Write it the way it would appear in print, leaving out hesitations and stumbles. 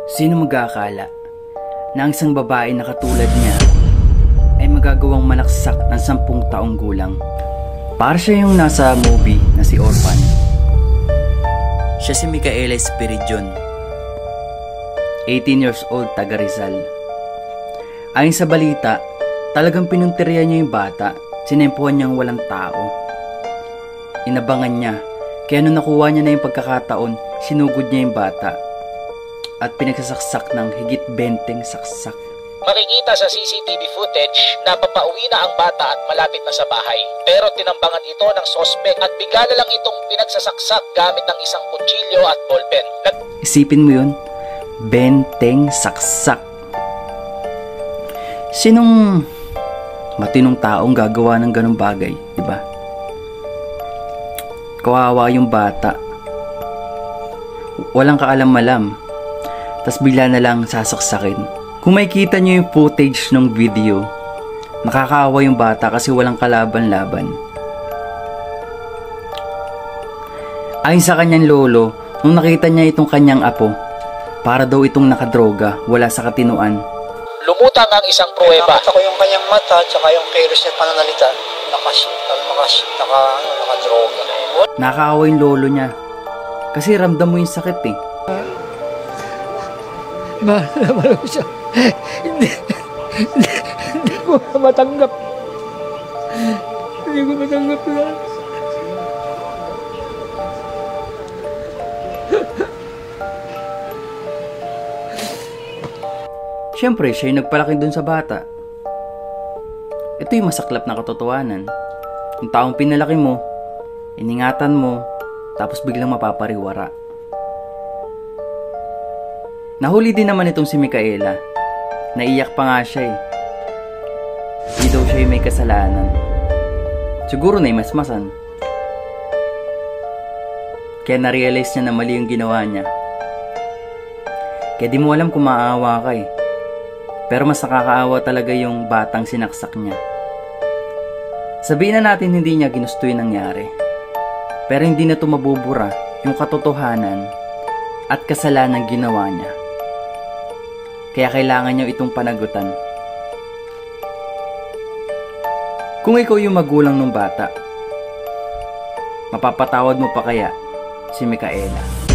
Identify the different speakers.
Speaker 1: Sino mag-aakala na ang isang babae na katulad niya ay magagawang manaksak ng 10 taong gulang? Para siya yung nasa movie na si Orphan. Siya si Micaela Espiridion, 18 years old, taga Rizal. Ayon sa balita, talagang pinuntirya niya yung bata, sinempuhan niyang walang tao. Inabangan niya, kaya nung nakuha niya na yung pagkakataon, sinugod niya yung bata at pinagsasaksak ng higit 20 saksak.
Speaker 2: Makikita sa CCTV footage na papauwi na ang bata at malapit na sa bahay. Pero tinambangan ito ng sospek at bigla na lang itong pinagsasaksak gamit ng isang kutsilyo at ballpen.
Speaker 1: Isipin mo yun, 20 saksak. Sinong matinong taong gagawa ng ganong bagay, di ba? Kawawa yung bata. Walang kaalam-alam. Tas bigla na lang sasaksakin. Kung makikita nyo yung footage ng video, nakakaawa yung bata kasi walang kalaban-laban. Ayon sa kanyang lolo, nung nakita niya itong kanyang apo, para daw itong nakadroga, wala sa katinuan.
Speaker 2: Lumutang ang isang pruweba.
Speaker 3: Nakita ko yung kanyang mata at saka yung kilos niya pananalita. Nakadroga.
Speaker 1: Nakakaawa yung lolo niya. Kasi ramdam mo yung sakit eh.
Speaker 3: Mahal naman ko siya. Hindi ko matanggap. Hindi ko matanggap na.
Speaker 1: Siyempre, siya yung nagpalaki dun sa bata. Ito yung masaklap na katotohanan. Yung taong pinalaki mo, iningatan mo, tapos biglang mapapariwara. Nahuli din naman itong si Micaela. Naiyak pa nga siya eh. Hindi daw siya yung may kasalanan. Siguro na masmasan. Kaya na-realize niya na mali yung ginawa niya. Kaya di mo alam kung maaawa ka eh. Pero mas nakakaawa talaga yung batang sinaksak niya. Sabihin na natin hindi niya ginusto yung nangyari. Pero hindi na ito mabubura yung katotohanan at kasalanan ginawa niya. Kaya kailangan niyo itong panagutan. Kung ikaw yung magulang ng bata, mapapatawad mo pa kaya si Micaela?